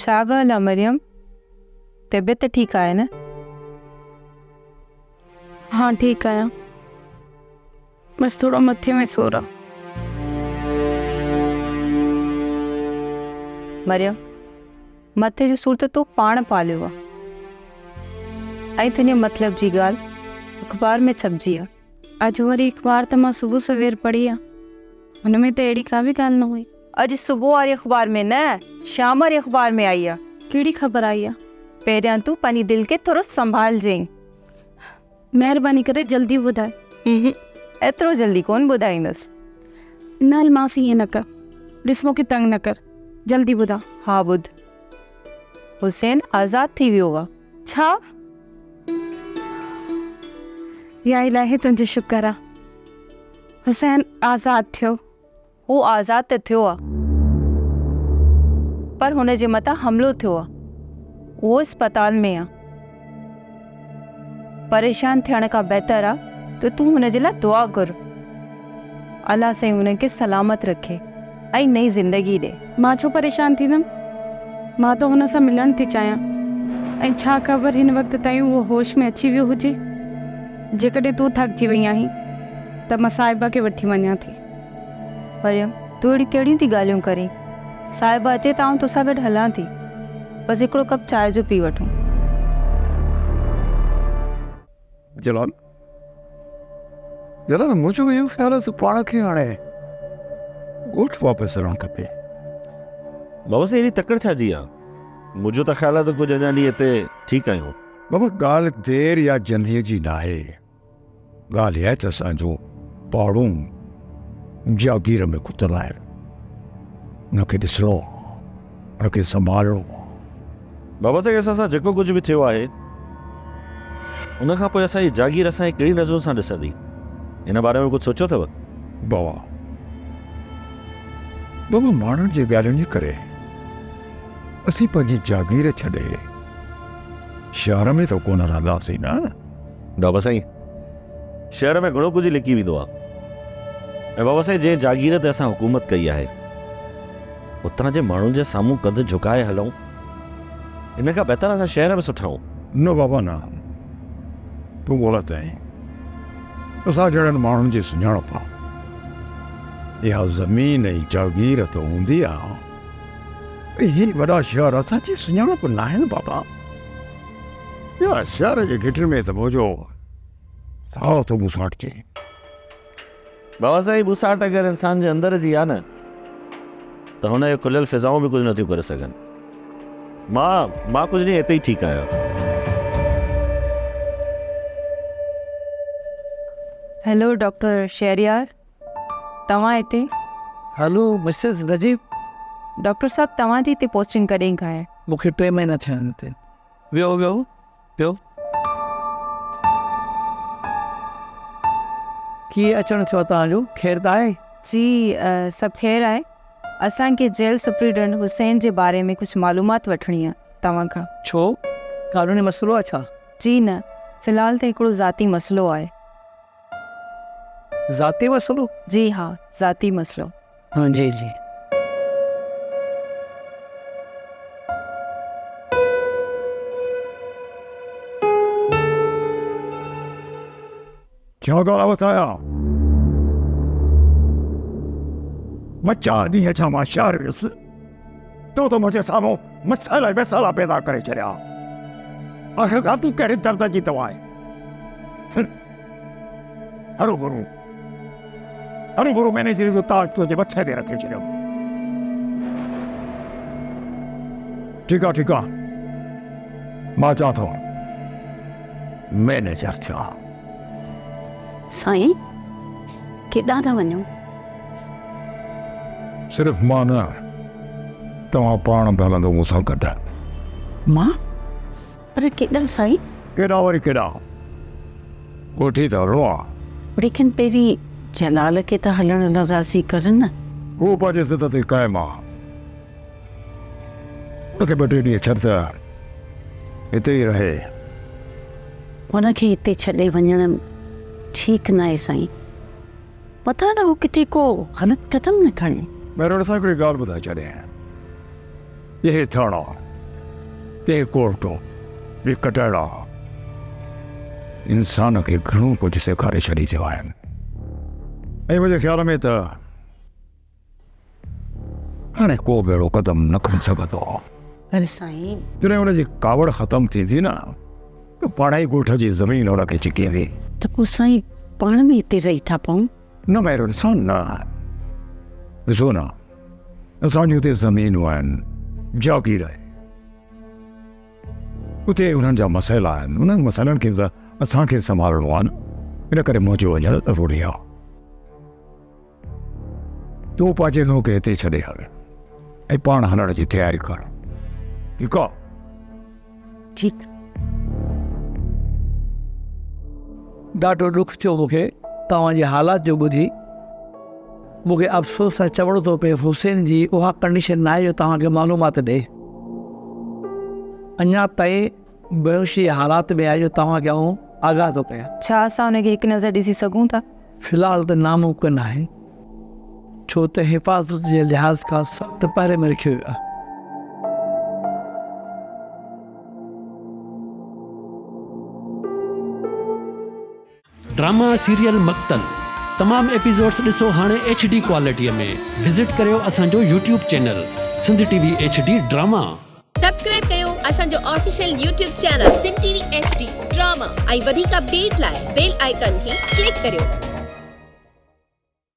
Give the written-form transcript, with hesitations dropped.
छा ॻाल्हि आहे मरियम, तबियत ठीकु आहे न? हाँ ठीक आहियां, बस थोड़ा मथे में सूर आहे। मरियम, मथे जो सूर त तूं पाण पालियो आहे ऐं तुंहिंजे मतिलब जी ॻाल्हि अख़बार में छपजी आहे। अॼु वरी अख़बार त मां सुबुह सवेर पढ़ी आहे, हुन में त अहिड़ी का बि ॻाल्हि न हुई। अॼु सुबुह वारी अख़बार में न, शाम वारी अख़बार में आई आहे। कहिड़ी ख़बर आई आहे? पहिरियां तूं पंहिंजी दिलि खे थोरो संभालजांइ। महिरबानी करे जल्दी ॿुधाए। एतिरो जल्दी कोन ॿुधाईंदसि। न अलमासी ईअं न कर, ॾिस मूंखे तंग न कर, जल्दी ॿुधा। हा ॿुध, हुसैन आज़ाद थी वियो आहे। छा? या इलाही तुंहिंजो शुक्र आहे, हुसैन आज़ाद थियो। हू आज़ाद त थियो आहे, पर हुन जे मथां हमिलो थियो आहे। उहो अस्पताल में आहे। परेशान थियण खां बहितर आहे त तूं हुन जे लाइ दुआ कर। अल्लाह साईं हुनखे सलामत रखे ऐं नई ज़िंदगी ॾे। मां छो परेशान थींदमि? मां त हुन सां मिलणु थी चाहियां, ऐं छा ख़बर हिन वक़्त ताईं उहो होश में अची वियो हुजे। जेकॾहिं तूं थकिजी वई आहीं त मां साहिबा खे वठी वञां थी। मरियम, तूं अहिड़ी कहिड़ियूं थी ॻाल्हियूं करीं? साहिबा अचे त आउं तोसां गॾु हलां थी। बसि हिकिड़ो कप चांहि जो पी वठूं। जलाल, मुंहिंजो इहो ख़्यालु आहे पाण खे हाणे ॻोठ वापसि हलणु खपे। बाबा साईं, एॾी तकड़ छा जी आहे? मुंहिंजो त ख़्यालु आहे त कुझु अञा ॾींहं हिते ठीकु आहियूं। बाबा, ॻाल्हि देरि या जल्दीअ जी न आहे। ॻाल्हि इहा आहे त असांजो पाड़ू जागीर में कुतल आहे। हुनखे ॾिसणो, हुनखे संभालणो। बाबा साईं, असां सां जेको कुझु बि थियो आहे, उन खां पोइ असांजी जागीर असांखे कहिड़ी नज़रुनि सां ॾिसंदी, हिन बारे में कुझु सोचियो अथव? बाबा, माण्हुनि जे ॻाल्हियुनि जे करे असीं पंहिंजी जागीर छॾे शहर में त कोन रहंदासीं न। बाबा साईं, शहर में घणो कुझु लिकी वेंदो आहे। ऐं बाबा साईं, जंहिं जागीर ते असां हुकूमत कई आहे, उतां जे माण्हुनि जे साम्हूं कदु झुकाए हलूं, इन खां बहितर असां शहर में सुठा आहियूं। न बाबा न, तूं ग़लति आहीं। असां जहिड़नि माण्हुनि जी सुञाणप आहे। इहा ज़मीन ऐं जागीर त हूंदी आहे, ही वॾा शहर असांजी सुञाणप न आहिनि बाबा। यार, शहर जे गिटर में त मुंहिंजो साओ थो बुसाट चे। बाबा साईं, बुसाट अगरि इंसान जे अंदर जी आहे न, त हुन जो खुलियल फिज़ाऊं बि कुझु नथियूं करे सघनि। मां कुझु ॾींहं हिते ई ठीकु आहियां। हेलो डॉक्टर शहरियार, तव्हां हिते? Hello Mrs Rajeeb. डॉक्टर साहब, तव्हांजी हिते पोस्टिंग कॾहिं खां आहे? मूंखे 3 महीना थिया आहिनि हिते। वियो कीअं अचणु थियो तव्हांजो? ख़ैर त आहे? जी, सभु ख़ैर आहे। असांखे जेल सुप्रीडेंट हुसैन जे बारे में कुझु मालूमात वठणी आहे तव्हां खां। छो, कानूनी मसइलो आहे छा? जी न, फ़िलहाल त हिकिड़ो ज़ाती मसइलो आहे। ज़ाती मसइलो? जी हाँ, ज़ाती मसइलो। हाँ जी जी। छा ॻाल्हि बताया? मां 4 ॾींहं छा मां शहर वियुसि, तो त मुंहिंजे साम्हूं मसाला पैदा करे छॾिया। आख़िरकार तूं कहिड़े दर्द जी दवा आहे? हरू मैनेजर जो ताज तुंहिंजे मथे ते रखे छॾियो। ठीकु आहे, मां चवां थो मैनेजर थिया। साईं, केॾां था वञो? सिर्फ़ु मां न, तव्हां पाण बि हलंदो मूंसां गॾु। मां? पर केॾां साईं? केॾां वरी केॾां, ॻोठी त हलिणो आहे। लेकिन पहिरीं जलाल खे त हलण लाइ राज़ी कर न। हू पंहिंजे ज़िद ते क़ाइमु आहे। हुनखे 2-3 ॾींहं छॾ त हिते ई रहे। हुनखे हिते छॾे वञणु ठीकु न आहे साईं। पता न हो किथे को हालत ख़तमु न खणे। मैं हिकिड़ी ॻाल्हि ॿुधाए छॾियां, इहे थियणो ते कोर्टो बि कटाड़ा इंसान खे घणो कुझु सेखारे छॾी चयो आहिनि ऐं मुंहिंजे ख़्याल में त हाणे को बि अहिड़ो क़दम न खणी सघंदो पर साईं जॾहिं हुनजी कावड़ ख़तमु थींदी न त पाण ई ॻोठ जी ज़मीन हुनखे छिकी वेंदी त पोइ साईं पाण में हिते रही था पऊं न महिर ॾिसो न ॾिसो न असांजूं हिते ज़मीनूं आहिनि जागीर आहे उते उन्हनि जा मसइला आहिनि उन्हनि मसइलनि खे त असांखे संभालणो आहे न इन करे मुंहिंजो वञणु ज़रूरी आहे तूं पंहिंजे नुंहुं खे हिते छॾे हल ऐं पाण हलण जी तयारी कर ठीकु आहे ठीकु ॾाढो दुख थियो मूंखे तव्हांजे हालात जो ॿुधी मूंखे अफ़सोस सां चवणो थो पए हुसैन जी उहा कंडीशन न आहे जो तव्हांखे मालूमात ॾे अञा ताईं बेहोशी हालात में आहे जो तव्हांखे आउं आगाह थो कयां छा असां हुनखे हिकु नज़र ॾिसी सघूं था? फ़िलहालु त नामुमकिन आहे छो त हिफ़ाज़त जे लिहाज़ खां सख़्तु पहिरे में रखियो वियो आहे ड्रामा सीरियल मक्तल तमाम एपिसोड्स ॾिसो हाणे HD क्वालिटीअ में विज़िट करियो असांजो YouTube channel Sindh TV HD drama subscribe कयो असांजो official YouTube channel Sindh TV HD drama ऐं वधीक अपडेट लाइ बेल आइकन खे क्लिक करियो।